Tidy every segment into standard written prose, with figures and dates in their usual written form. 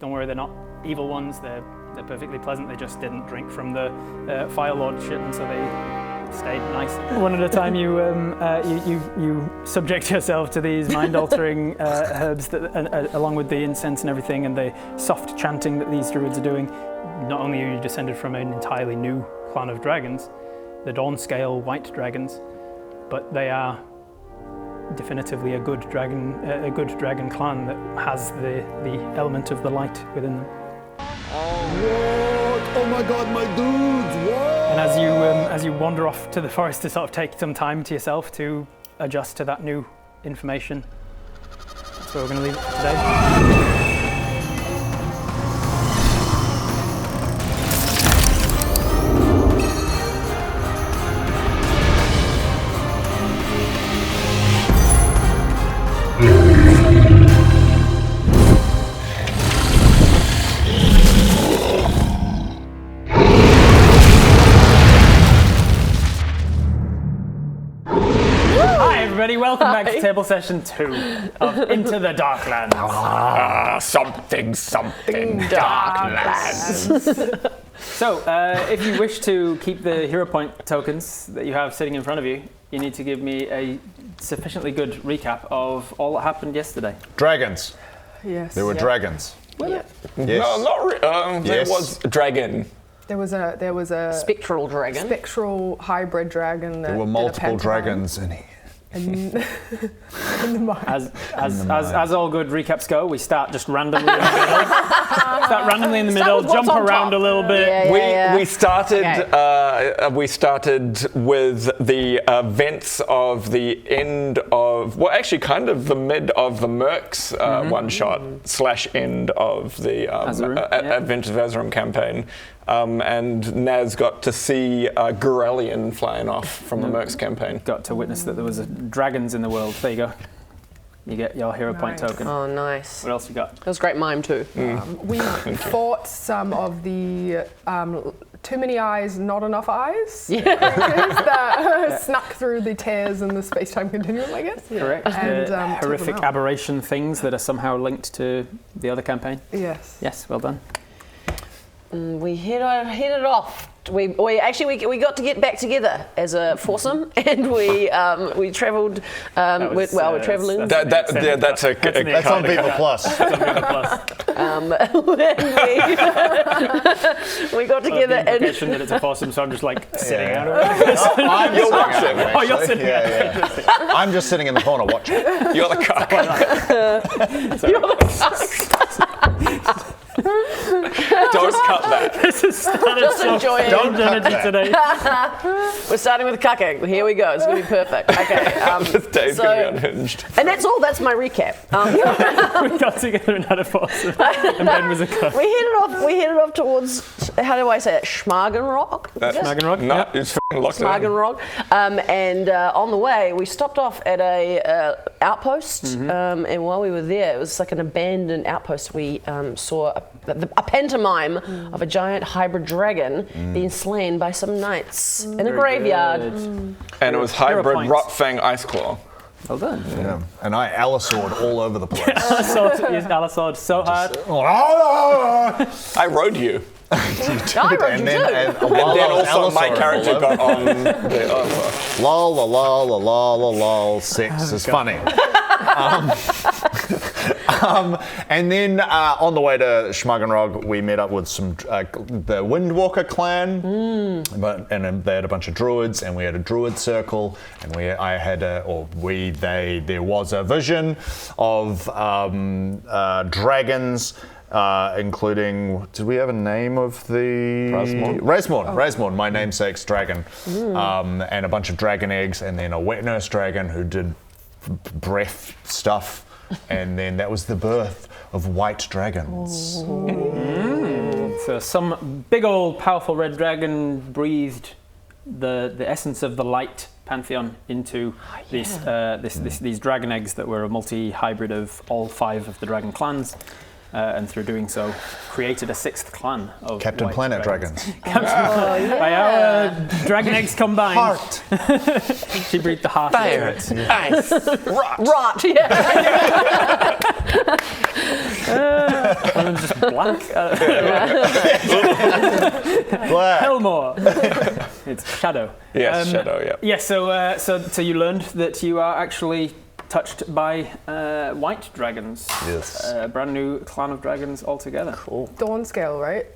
Don't worry, they're not evil ones. They're perfectly pleasant. They just didn't drink from the Fire Lord shit, and so they stayed nice. One at a time, you subject yourself to these mind-altering herbs that, along with the incense and everything, and the soft chanting that these druids are doing. Not only are you descended from an entirely new clan of dragons, the Dawn Scale White Dragons, but they are definitively a good dragon clan that has the element of the light within them. Oh my god, my dudes! What? And as you wander off to the forest to sort of take some time to yourself to adjust to that new information, that's where we're going to leave it for today. Welcome back to table session 2 of Into the Darklands. Something Darklands. So, if you wish to keep the hero point tokens that you have sitting in front of you, you need to give me a sufficiently good recap of all that happened yesterday. Dragons. Yes. There were dragons. Yeah. Yes. No, not really. There Yes. was a dragon. There was a Spectral dragon. spectral hybrid dragon. That There were did a multiple pantomime. dragons in here. In the mine. As all good recaps go, we start just randomly in the middle. Start randomly in the middle, with what's jump on around top. a little bit. Yeah. We started Okay. we started with the events of the end of, well, actually kind of the mid of the Mercs one shot / end of the Azarum, yeah. Advent of Azarum campaign. And Naz got to see Terellion flying off from the Mercs campaign. Got to witness that there was dragons in the world. There you go. You get your hero point Nice. token. Oh, nice. What else you got? That was a great mime too. We fought some of the too many eyes, not enough eyes. That snuck through the tears in the space-time continuum, I guess. Correct. And, The took horrific them out. aberration things that are somehow linked to the other campaign. Yes. Yes, well done. We headed off. We got to get back together as a foursome, and we travelled. We're travelling. That's That's on Viva Plus. We got together The and implication that it's a foursome, so I'm just like sitting out. I'm You're sitting out, watching. actually. Oh, you're sitting out. Yeah. I'm just sitting in the corner watching. You're the cock. Don't cut that. This has started Just so enjoy it. strange energy that. today. we're starting with cucking. Here we go. It's gonna be perfect. Okay. This day's gonna be unhinged. And that's all. That's my recap. We got together and had a foursome, and Ben was a cook. We headed off towards. How do I say it? Schmagenrock. Schmagenrock? No, Yep. it's f***ing locked down. Schmagenrock. And on the way, we stopped off at a outpost. And while we were there, it was like an abandoned outpost. We saw a pantomime of a giant hybrid dragon being slain by some knights in a graveyard. Good. And it was Hero hybrid points. Rotfang Ice Claw. Well done. Yeah. And I Alisawed all over the place. Used Alisod so hard. I rode you. I rode you too. and And then also my character got on the other. Lol, la, lol, la, lol, la, lol, sex is funny. And then on the way to Schmagenrog, we met up with some the Windwalker clan, and they had a bunch of druids, and we had a druid circle, and there was a vision of dragons. Including, did we have a name of the... Razmorn, my namesake's dragon. And a bunch of dragon eggs, and then a wet nurse dragon who did breath stuff. And then that was the birth of white dragons. So some big old powerful red dragon breathed the essence of the light pantheon into these dragon eggs that were a multi-hybrid of all 5 of the dragon clans. and through doing so, created a sixth clan of Captain white Planet dragons. Dragons. By our dragon eggs combined, Heart. she breathed the heart Fire, into it. ice, rot. Rot, yeah. One of them's just black. Black. Helmore. It's Shadow. Yes, Shadow, yeah. Yeah, so you learned that you are actually touched by white dragons. Yes. A brand new clan of dragons altogether. Cool. Dawn scale, right?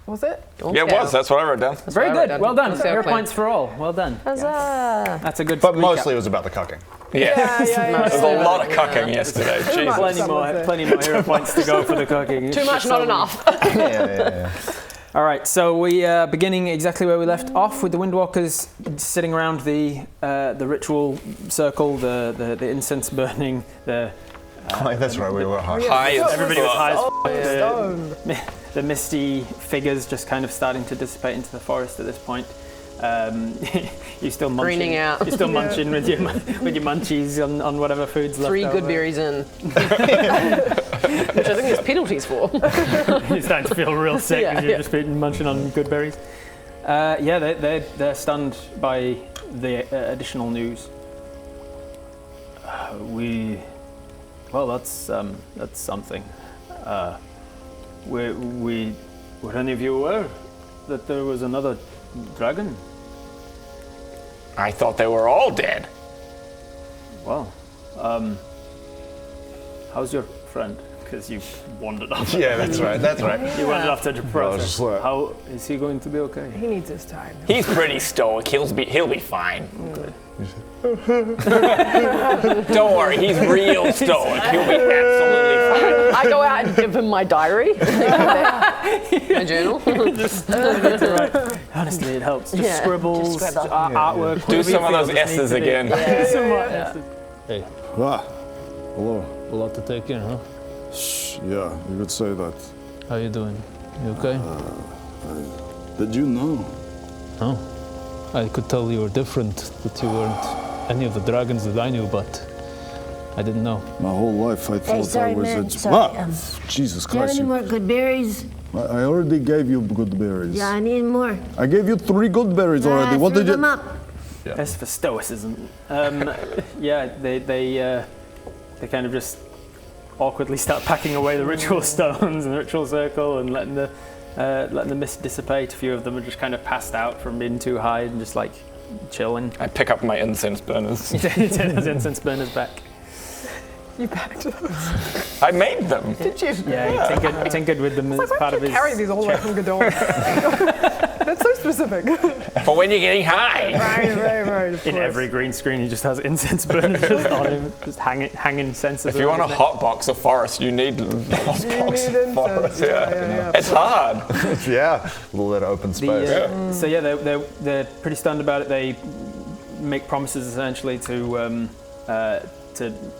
Was it? Yeah, it was. That's what I wrote down. Very what I wrote good. down. Well done. Exactly. Hero points for all. Well done. Huzzah. That's a good. But recap. mostly it was about the cucking. Yeah. Yeah. There's a lot of cucking yesterday. much. Jesus. Plenty more hero points to go for the cooking. Too much, not enough. Yeah. All right, so we are beginning exactly where we left off with the Windwalkers sitting around the ritual circle, the incense burning, That's right, we were high. High as everybody was high as Stone. the misty figures just kind of starting to dissipate into the forest at this point. You're still munching. Greening out. You're still munching with your munchies on whatever food's left 3 over. good berries in. Which I think there's penalties for. You're starting to feel real sick because Yeah, you're just been munching on good berries. They're stunned by the additional news. That's something. Were any of you aware that there was another dragon? I thought they were all dead. Well, how's your friend? Because you wandered off. Yeah, that's right. You wandered off to the just like- How is he going to be okay? He needs his time. He's pretty stoic. He'll be fine. Don't worry, he's real stoic. He'll be absolutely fine. I go out and give him my diary. My journal. Honestly, it helps. Just Yeah, scribbles, just scribble. artwork. Do whatever some you of feel those just needs S's to be. again. Some more S's. Hey, Hello. a lot to take in, huh? Yeah, you could say that. How you doing? You okay? Did you know? Oh, I could tell you were different, that you weren't any of the dragons that I knew, but I didn't know. My whole life I thought sorry, I was man. a... Sorry, Jesus do you have Christ. any more good berries? I already gave you good berries. Yeah, I need more. I gave you 3 good berries already. What threw did you... them up. As for stoicism, they kind of just awkwardly start packing away the ritual stones and the ritual circle and letting the mist dissipate. A few of them are just kind of passed out from being too high and just like chilling. I pick up my incense burners. He turns his incense burners back. You packed those. I made them. Did you? Yeah, he tinkered with them as Why part do of you his. carry these all the way from Godon? That's so specific. For when you're getting high. Right. Of In course. every green screen, he just has incense burners just on him, just hanging censers. If you want to around his neck. hotbox a forest, you need hotbox You need a forest. incense. Yeah. Yeah. It's hard. Yeah, a little bit of open space. So they're pretty stunned about it. They make promises essentially to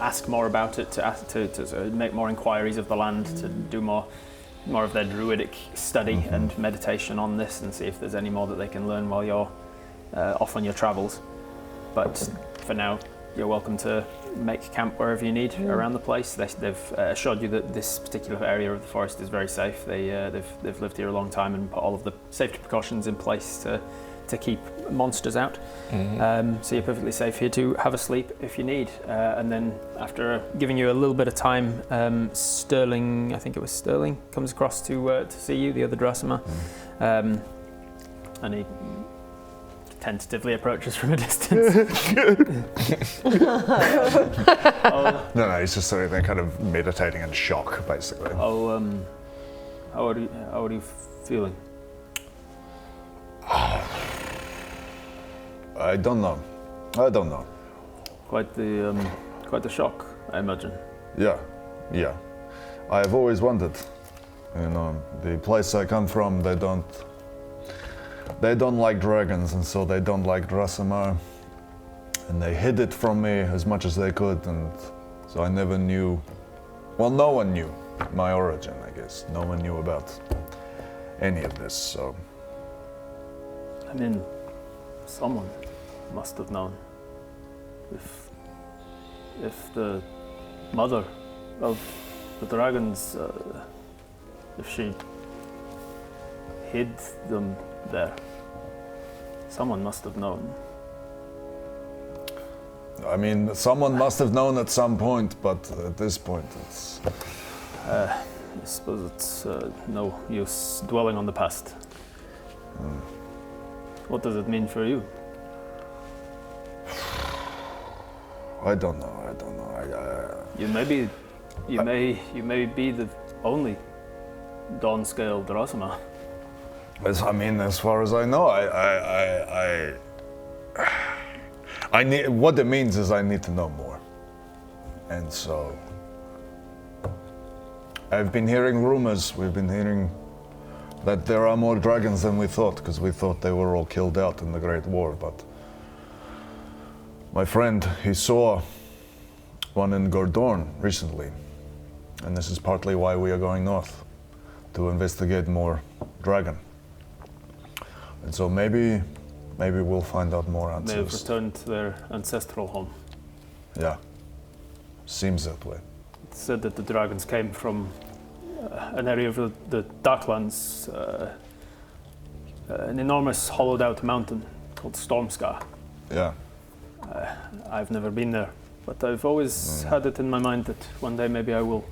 ask more about it, to make more inquiries of the land, to do more of their druidic study and meditation on this, and see if there's any more that they can learn while you're off on your travels. But for now, you're welcome to make camp wherever you need around the place. They've assured you that this particular area of the forest is very safe. They've lived here a long time and put all of the safety precautions in place to keep monsters out. So you're perfectly safe here to have a sleep if you need. And then after giving you a little bit of time, Sterling, I think it was Sterling, comes across to see you, the other Drasima. And he tentatively approaches from a distance. No, he's just sitting there kind of meditating in shock, basically. How are you feeling? I don't know. Quite the shock, I imagine. Yeah. I have always wanted. The place I come from, they don't like dragons, and so they don't like Drasimar. And they hid it from me as much as they could, and so I never knew. Well, no one knew my origin, I guess. No one knew about any of this, so. I mean, someone must have known. If the mother of the dragons if she hid them there. Someone must have known. I mean, someone must have known at some point, but at this point, it's. I suppose it's no use dwelling on the past. What does it mean for you? I don't know. You may be the only Dawn Scale Drasima. As far as I know, I need. What it means is I need to know more, and so I've been hearing rumors. We've been hearing that there are more dragons than we thought, because we thought they were all killed out in the Great War. But my friend, he saw one in Gordorn recently, and this is partly why we are going north, to investigate more dragon. And so maybe we'll find out more answers. They have returned to their ancestral home. Yeah, seems that way. It's said that the dragons came from an area of the Darklands, an enormous hollowed out mountain called Stormscar. Yeah. I've never been there, but I've always had it in my mind that one day maybe I will.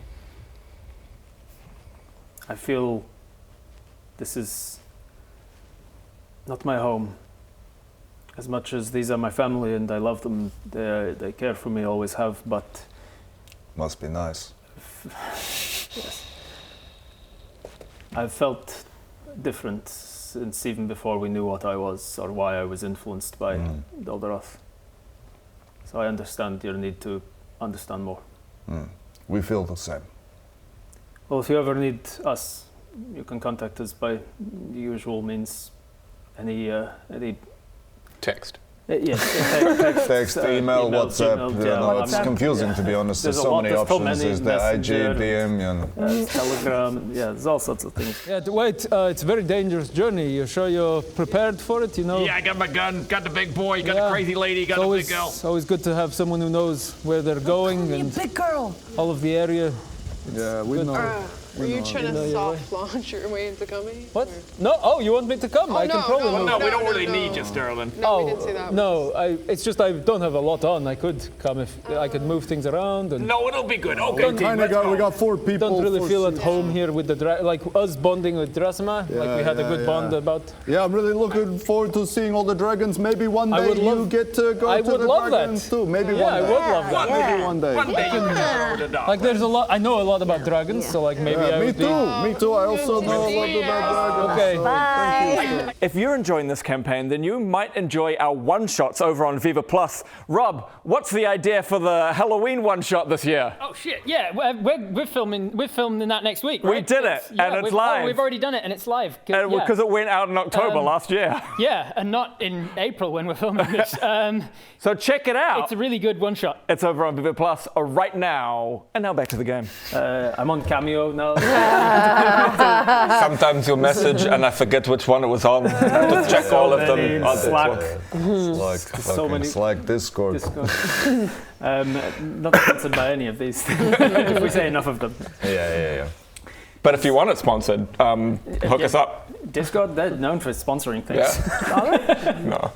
I feel this is not my home. As much as these are my family and I love them, they care for me, always have, but... Must be nice. Yes. I've felt different since even before we knew what I was or why I was influenced by Doldaroth. So I understand your need to understand more. We feel the same. Well, if you ever need us, you can contact us by the usual means. Any Text. yes, Text, email, WhatsApp. email, It's confusing, to be honest. There's There's so a many lot, there's so options. many, There's the IG, Messenger, DM, Telegram, there's all sorts of things. Yeah, wait, it's a very dangerous journey. You sure you're prepared for it, Yeah, I got my gun, got the big boy, got the crazy lady, got the big girl. It's always good to have someone who knows where they're going and Big girl. all of the area. Yeah, we know. Are you trying to soft launch your way into coming? What? No, oh, you want me to come? I can no, probably no, move. No, we don't No, really no. need you, Sterling. No, we didn't say that. No, it's just I don't have a lot on. I could come if I could move things around and No, it'll be good. Okay, team, Kinda let's got, go. we got 4 people. don't really four feel at seats. home here with the like us bonding with Drasima. Like we had a good bond about. Yeah, I'm really looking forward to seeing all the dragons. Maybe one I day would you love- get to go I to would the love dragons that. too. Maybe Yeah, one I day. would love that. Maybe one day. One day you can come over to Darklands. Like there's a lot. I know a lot about dragons, so like maybe I Me would be. too. Me too. I also know a lot about dragons. Okay. Bye. If you're enjoying this campaign, then you might enjoy our one-shots over on Viva Plus. Rob, what's the idea for the Halloween one-shot this year? Oh shit! Yeah, we're filming. We're filming that next week. We Right? did it, and it's live. Oh, we've already done it, and it's live. Because it went out in October last year. Yeah, and not in April when we're filming this. So check it out. It's a really good one shot. It's over on Viva Plus right now. And now back to the game. I'm on Cameo now. Sometimes you'll message and I forget which one it was on. I have to check all of them. many, Oh, this Slack. one. Like so fucking many- Slack, Discord. Discord. Not sponsored by any of these. If we say enough of them. Yeah. But if you want it sponsored, hook us up. Discord, they're known for sponsoring things. No.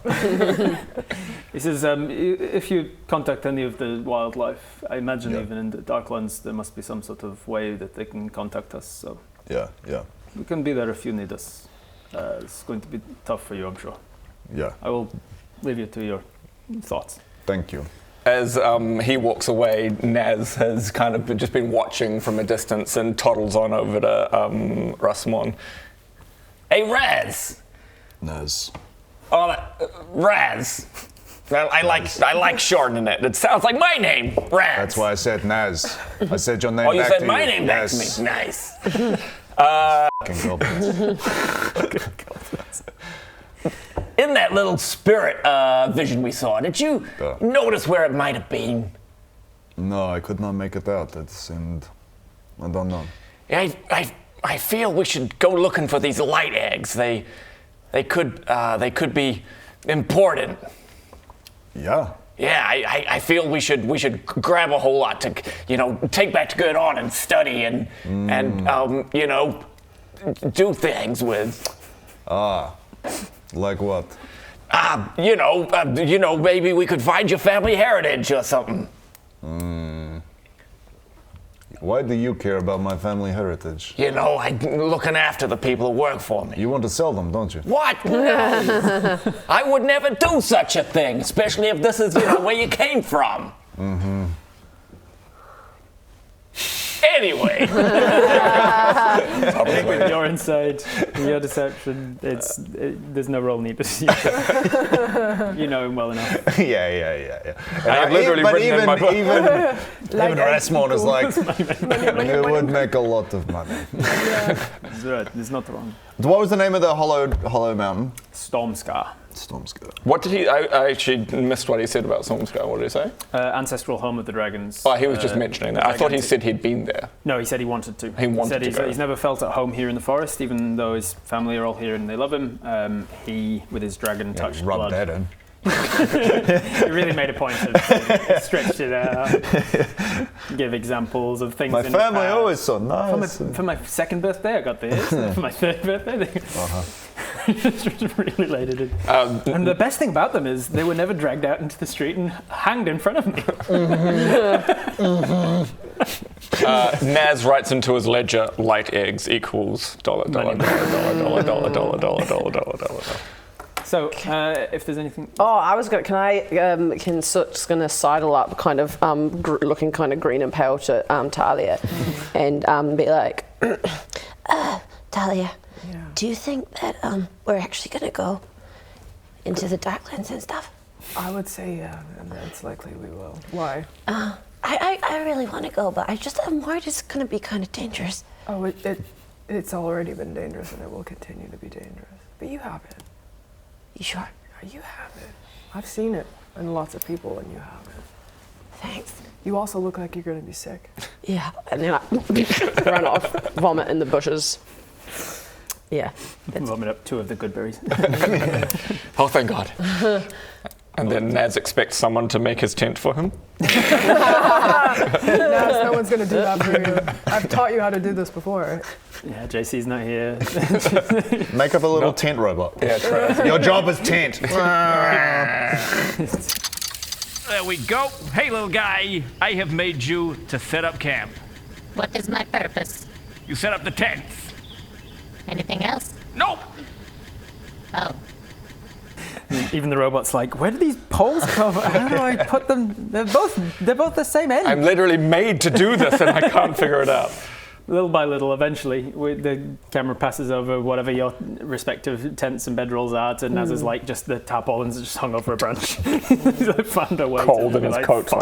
This is if you contact any of the wildlife, I imagine Yeah. even in the Darklands there must be some sort of way that they can contact us. So Yeah. we can be there if you need us. It's going to be tough for you, I'm sure. Yeah. I will leave you to your thoughts. Thank you. As he walks away, Naz has kind of just been watching from a distance and toddles on over to Rasmon. Hey, Raz! Naz. Oh, Raz! Well, I like shortening it. It sounds like my name, Raz. That's why I said Naz. I said your name Oh, you back said to my you. name back to Yes. me. Nice. Fucking goblins. In that little spirit vision we saw, did you notice where it might have been? No, I could not make it out. It seemed, I don't know. I feel we should go looking for these light eggs. They could be important. Yeah. Yeah, I feel we should grab a whole lot to take back to Good On and study and do things with. Like what? Maybe we could find your family heritage or something. Why do you care about my family heritage? I'm looking after the people who work for me. You want to sell them, don't you? What? No. I would never do such a thing, especially if this is where you came from. Mm-hmm. Anyway. I think with your insight, your deception, there's no roll needed. You know him well enough. Yeah. I have literally written in my book. Even Rasmon is like, it would make a lot of money. That's right, there's not wrong. What was the name of the hollow mountain? Stormscar. What did he? I actually missed what he said about Stormscar. What did he say? Ancestral home of the dragons. Oh, he was just mentioning that. I thought he said he'd been there. No, he said he wanted to. He wanted to go. He's never felt at home here in the forest, even though his family are all here and they love him. He, with his dragon-touched blood... Rub that in. He really made a point of stretched it out, give examples of things. My in family his always so nice. For my second birthday, I got this. For my third birthday, just really related it. And the best thing about them is they were never dragged out into the street and hanged in front of me. Naz writes into his ledger, light eggs equals $. So, if there's anything... I was going to... just going to sidle up, kind of looking kind of green and pale to Talia and be like, Talia, do you think that we're actually going to go into the Darklands and stuff? I would say yeah, and it's likely we will. Why? I really want to go, but I'm worried it's going to be kind of dangerous. Oh, it's already been dangerous and it will continue to be dangerous. But you have it. You sure? You have it. I've seen it in lots of people and you have it. Thanks. You also look like you're going to be sick. Yeah, and then I run off, vomit in the bushes. Yeah. Vomit up 2 of the good berries. Oh, thank God. And then Naz expects someone to make his tent for him. No one's going to do that for you. I've taught you how to do this before. Yeah, JC's not here. Make up a little tent robot. Yeah, try. Your job is tent. There we go. Hey, little guy, I have made you to set up camp. What is my purpose? You set up the tents. Anything else? Nope. Oh. Even the robot's like, where do these poles come from? How do I put them? They're both the same end. I'm literally made to do this and I can't figure it out. Little by little, eventually, the camera passes over whatever your respective tents and bedrolls are, and Naz is like, just the tarpaulins just hung over a branch. He's like found a way Cold in his coat.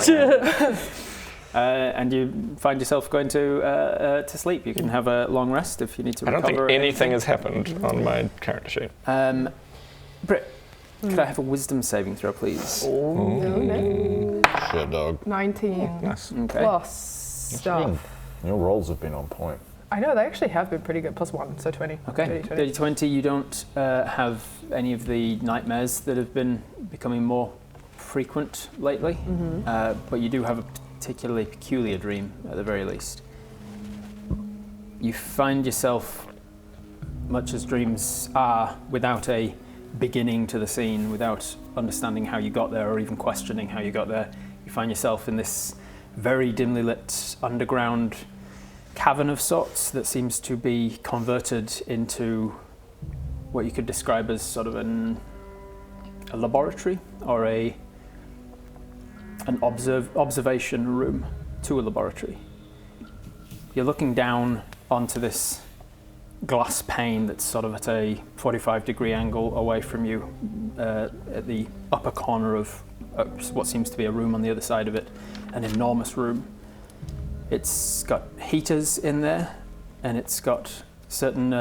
And you find yourself going to sleep. You can have a long rest if you need to recover. I don't think anything has happened on my character sheet. Britt, could I have a wisdom saving throw, please? No. Shit, dog. 19 Nice. Okay. plus stuff. Your rolls have been on point. I know, they actually have been pretty good. Plus 1, so 20. Okay, 20. You don't have any of the nightmares that have been becoming more frequent lately, but you do have a particularly peculiar dream, at the very least. You find yourself, much as dreams are, without a beginning to the scene, without understanding how you got there or even questioning how you got there. You find yourself in this very dimly lit underground cavern of sorts that seems to be converted into what you could describe as sort of a laboratory or an observation room to a laboratory. You're looking down onto this glass pane that's sort of at a 45-degree angle away from you at the upper corner of what seems to be a room on the other side of it, an enormous room. It's got heaters in there, and it's got certain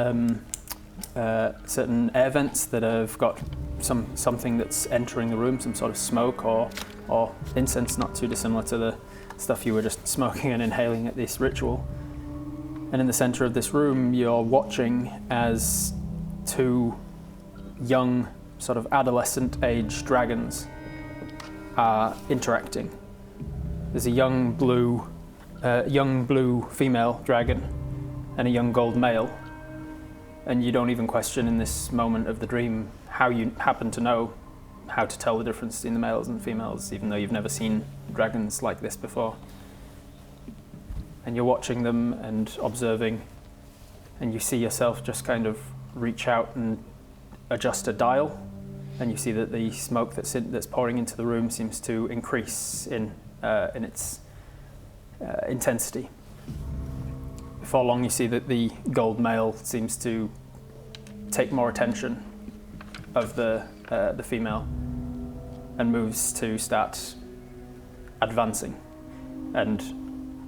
air vents that have got something that's entering the room, some sort of smoke or incense, not too dissimilar to the stuff you were just smoking and inhaling at this ritual. And in the center of this room, you're watching as 2 young, sort of adolescent-age dragons are interacting. There's a young blue female dragon and a young gold male, and you don't even question in this moment of the dream how you happen to know how to tell the difference between the males and females, even though you've never seen dragons like this before. And you're watching them and observing, and you see yourself just kind of reach out and adjust a dial, and you see that the smoke that's pouring into the room seems to increase in its intensity. Before long, you see that the gold male seems to take more attention of the female and moves to start advancing, and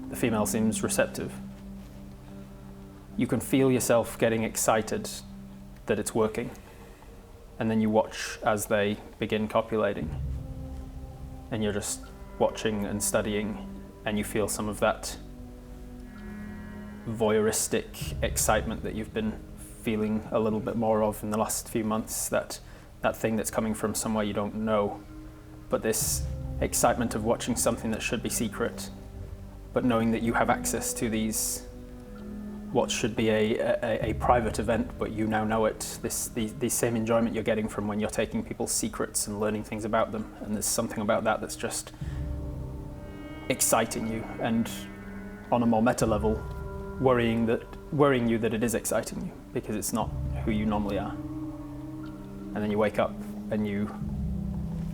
the female seems receptive. You can feel yourself getting excited that it's working, and then you watch as they begin copulating, and you're just watching and studying, and you feel some of that voyeuristic excitement that you've been feeling a little bit more of in the last few months, that thing that's coming from somewhere you don't know, but this excitement of watching something that should be secret, but knowing that you have access to these, what should be a private event, but you now know it, the same enjoyment you're getting from when you're taking people's secrets and learning things about them, and there's something about that that's just exciting you, and on a more meta level, worrying you that it is exciting you, because it's not who you normally are. And then you wake up and you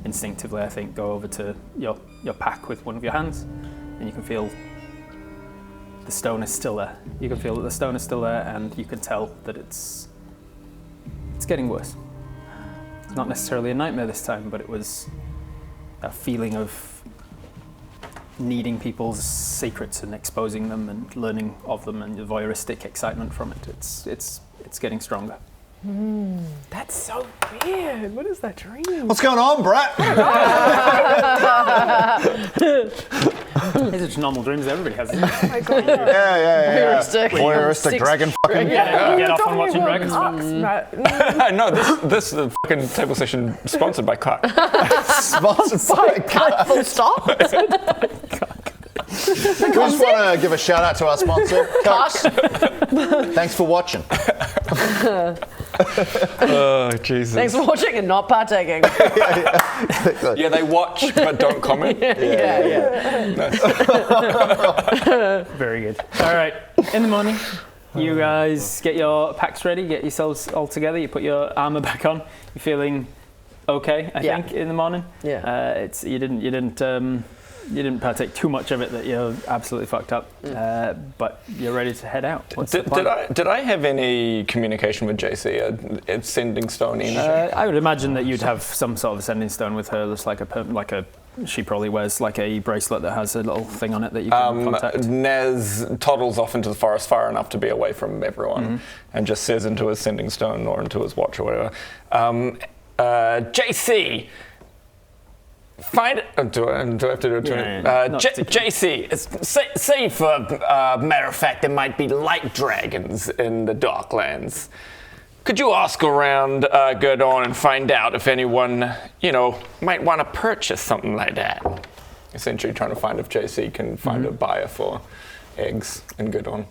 instinctively, I think, go over to your pack with one of your hands, and you can feel the stone is still there. You can feel that the stone is still there, and you can tell that it's getting worse. It's not necessarily a nightmare this time, but it was a feeling of needing people's secrets and exposing them and learning of them, and the voyeuristic excitement from it. It's getting stronger. That's so weird. What is that dream? What's going on, Brett? These are just normal dreams everybody has. Oh my god. Yeah. Voyeuristic. Voyeuristic dragon fucking. Yeah, get off on watching dragons. No, this fucking table session sponsored by Clark. Sponsored by Cut, full stop. We just want to give a shout out to our sponsor, Cox. Thanks for watching. Oh, Jesus. Thanks for watching and not partaking. Yeah, they watch but don't comment. Yeah. Nice. Very good. All right. In the morning, you guys get your packs ready, get yourselves all together. You put your armor back on. You're feeling okay, I think, in the morning. Yeah. You didn't partake too much of it that you're absolutely fucked up, but you're ready to head out. What's the plan? Did I have any communication with JC? A sending stone energy? I would imagine that you'd have some sort of ascending stone with her. Looks like she probably wears like a bracelet that has a little thing on it that you can contact. Nez toddles off into the forest far enough to be away from everyone, and just says into his sending stone or into his watch or whatever, JC. Do I have to do it to him? JC, say for matter of fact, there might be light dragons in the Darklands. Could you ask around Gurdon and find out if anyone, might want to purchase something like that? Essentially trying to find if JC can find a buyer for eggs in Gurdon.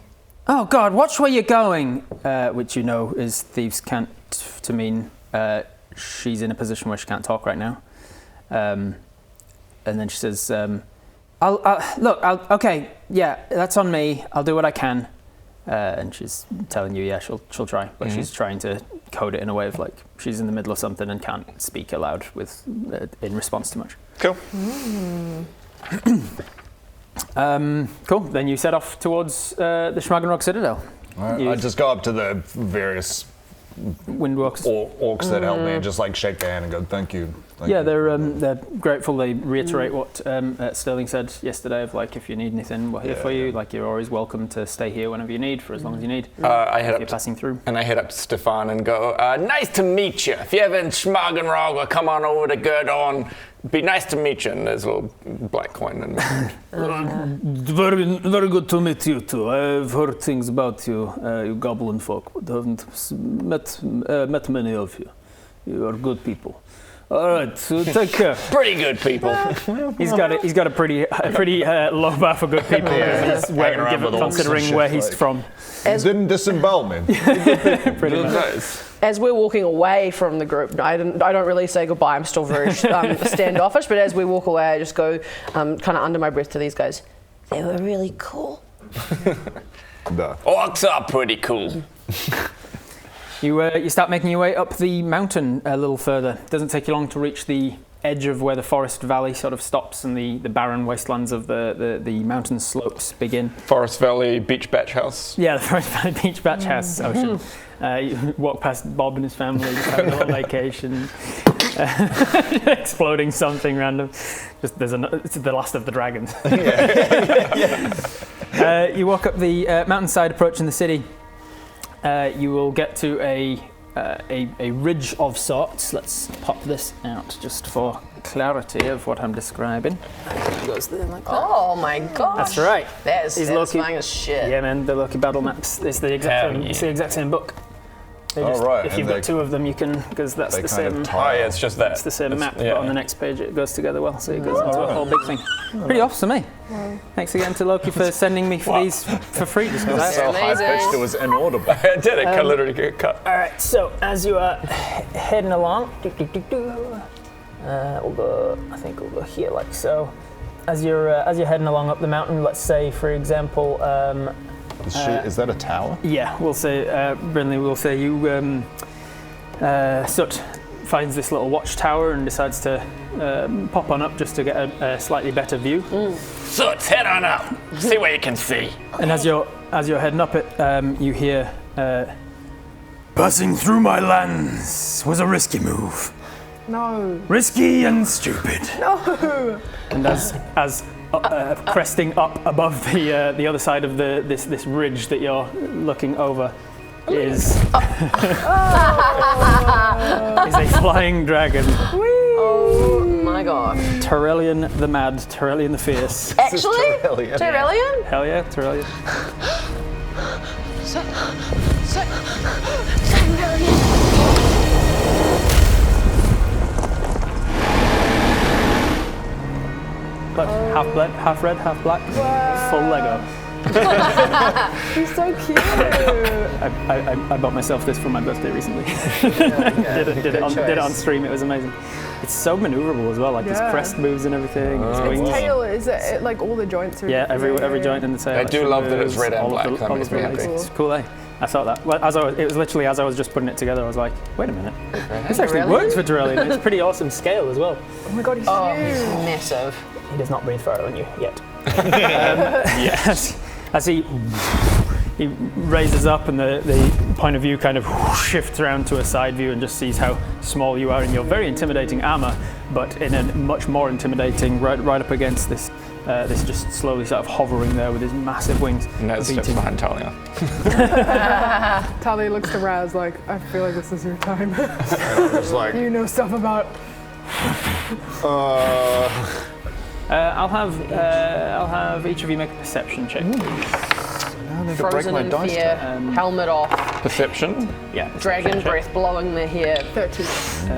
Oh God, watch where you're going, which is thieves' cant to mean she's in a position where she can't talk right now. And then she says, okay, yeah, that's on me. I'll do what I can. And she's telling you, she'll try. But she's trying to code it in a way of like, she's in the middle of something and can't speak aloud in response to much. Cool. Cool, then you set off towards the Schmagenrock Citadel. Right. I just go up to the various Windwalkers. Orcs that help me and just like shake their hand and go, thank you. They're grateful. They reiterate what Sterling said yesterday of like, if you need anything, we're here for you. Like, you're always welcome to stay here whenever you need, for as long as you need. I head you're passing through. And I head up to Stefan and go, nice to meet you. If you're ever in Schmagenrock, or come on over to Gurdon. Be nice to meet you. And there's a little black coin in there. Very, very good to meet you too. I've heard things about you, you goblin folk, but haven't met many of you. You are good people. All right, so take care. Pretty good people. He's got a pretty low bar for good people. He's considering where he's from. You didn't disembowel me. Pretty much. As we're walking away from the group, I don't really say goodbye. I'm still very standoffish. But as we walk away, I just go kind of under my breath to these guys. They were really cool. Orcs are pretty cool. You start making your way up the mountain a little further. It doesn't take you long to reach the edge of where the forest valley sort of stops and the barren wastelands of the mountain slopes begin. Forest Valley Beach Batch House. Yeah, the Forest Valley Beach Batch House ocean. You walk past Bob and his family, just having a little vacation, exploding something random. It's the last of the dragons. You walk up the mountainside approaching the city. You will get to a ridge of sorts. Let's pop this out just for clarity of what I'm describing. It goes there like that. Oh my gosh. That's right. That is satisfying as shit. Yeah, man, the Loki battle maps. It's the exact same book. Right. If you've got two of them, you can, because that's the same. It's just that. It's the same map, but on the next page it goes together well, so it goes into a whole big thing. Pretty awesome, eh? Thanks again to Loki for sending me these for free. Just because That's so high pitched it was inaudible. It did. It literally get cut. All right, so as you are heading along, we'll go. I think we'll go here, like so. As you're heading along up the mountain, let's say, for example. Is that a tower? Yeah, we'll say, Brindley, we'll say you, Soot finds this little watchtower and decides to pop on up just to get a slightly better view. Soot, head on up. See what you can see. And as you're heading up it, you hear, passing through my lands was a risky move. No. Risky and stupid. No. And as cresting up above the other side of this ridge that you're looking over is a flying dragon. Oh my gosh. Terellion the Mad, Terellion the Fierce. Actually? Terellion? Hell yeah, Terellion. Look, half blood, half red, half black, full Lego. He's so cute. I bought myself this for my birthday recently. Did it on stream. It was amazing. It's so maneuverable as well. Like his crest moves and everything. His wings. Its tail is it like all the joints are. Yeah, every joint in the tail. I do love that it's red and black. That makes me happy. It's cool, eh? I thought that. Well, it was literally as I was just putting it together, I was like, wait a minute. This actually works for Terellion. It's a pretty awesome scale as well. Oh my god, he's huge. Massive. He does not breathe fire on you yet. Yes. As he raises up and the point of view kind of shifts around to a side view and just sees how small you are in your very intimidating armor, but in a much more intimidating right up against this just slowly sort of hovering there with his massive wings. Ned steps behind Talia. Talia looks to Raz like, I feel like this is your time. It's like, you know stuff about. I'll have each of you make a perception check. Frozen in fear, helmet off. Perception? Yeah. Dragon breath blowing their hair. 13.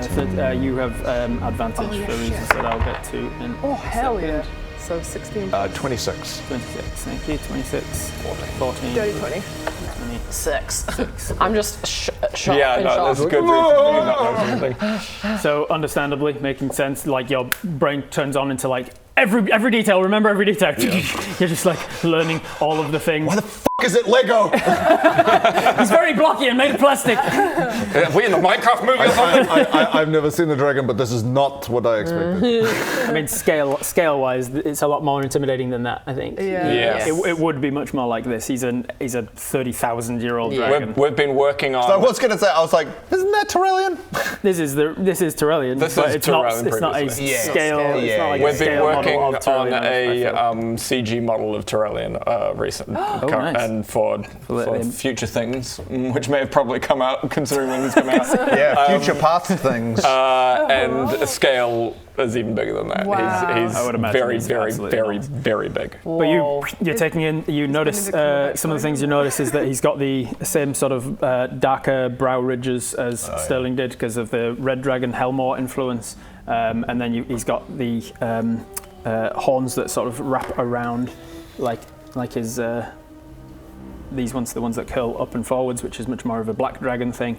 So you have advantage for reasons that I'll get to in Oh, hell yeah. So 16. 26. 26, thank you. 26. 14. Dirty 20. 6. I'm just shocked. Yeah, no, that's good. So understandably, making sense, like your brain turns on into like every detail, remember every detail. Yeah. You're just like learning all of the things. Why the f*** is it Lego? He's very blocky and made of plastic. Are we in the Minecraft movie or something? I've never seen the dragon, but this is not what I expected. I mean, scale-wise, it's a lot more intimidating than that, I think. Yeah. It would be much more like this. He's a 30,000-year-old dragon. We've been working on. So I was gonna say, I was like, isn't that Terellion? This is Terellion. This but is it's Terellion not a previously. scale. It's not like We've a been scale working model of on Terellion, a CG model of Terellion recently. Nice. and for future things, which may have probably come out considering when these come out. Yeah, future past things. And scale is even bigger than that. Wow. He's I would imagine very, he's very, absolutely very, enormous. very big. But you're taking in, you notice some of the things you notice is that he's got the same sort of darker brow ridges as Sterling did because of the Red Dragon Helmore influence. And then he's got the horns that sort of wrap around like his these ones, the ones that curl up and forwards, which is much more of a black dragon thing.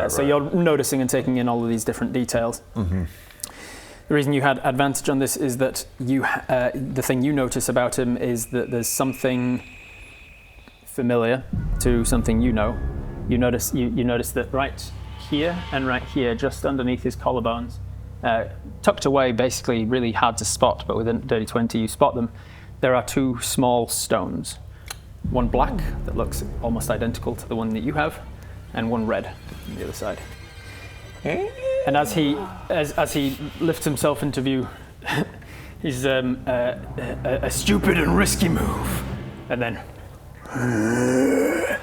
So you're noticing and taking in all of these different details. Mm-hmm. The reason you had advantage on this is that the thing you notice about him is that there's something familiar to something you know. You notice that right here and right here, just underneath his collarbones, tucked away, basically really hard to spot, but with a dirty 20 you spot them. There are two small stones. One black that looks almost identical to the one that you have, and one red on the other side. And as he lifts himself into view, he's a stupid and risky move, and then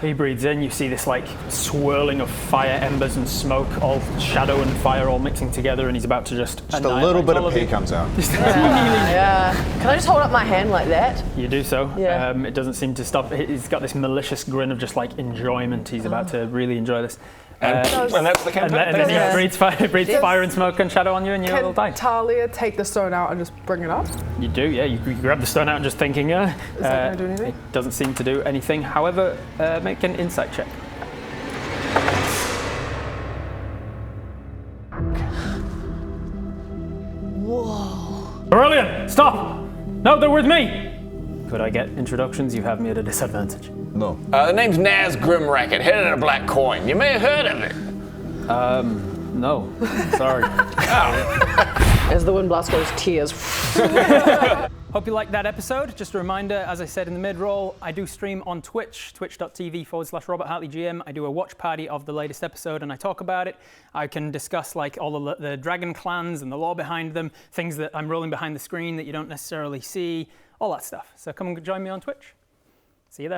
he breathes in. You see this like swirling of fire embers and smoke, all shadow and fire all mixing together, and he's about to just a little bit of pee comes out. Yeah. Can I just hold up my hand like that? You do so. Yeah. It doesn't seem to stop. He's got this malicious grin of just like enjoyment. He's about to really enjoy this. And that's the campaign. And then he breathes fire and smoke and shadow on you, and you will die. Can Talia take the stone out and just bring it up? You do, yeah. You grab the stone out and just thinking, Is that going to do anything? It doesn't seem to do anything. However, make an insight check. Whoa. Terellion, stop! No, they're with me! Could I get introductions? You have me at a disadvantage. No. The name's Naz Grimracket, head of the Black Coin. You may have heard of it. No. Sorry. As the wind blast goes, tears. Hope you liked that episode. Just a reminder, as I said in the mid-roll, I do stream on Twitch, twitch.tv/Robert Hartley GM. I do a watch party of the latest episode and I talk about it. I can discuss like all the dragon clans and the lore behind them, things that I'm rolling behind the screen that you don't necessarily see, all that stuff. So come and join me on Twitch. See you there.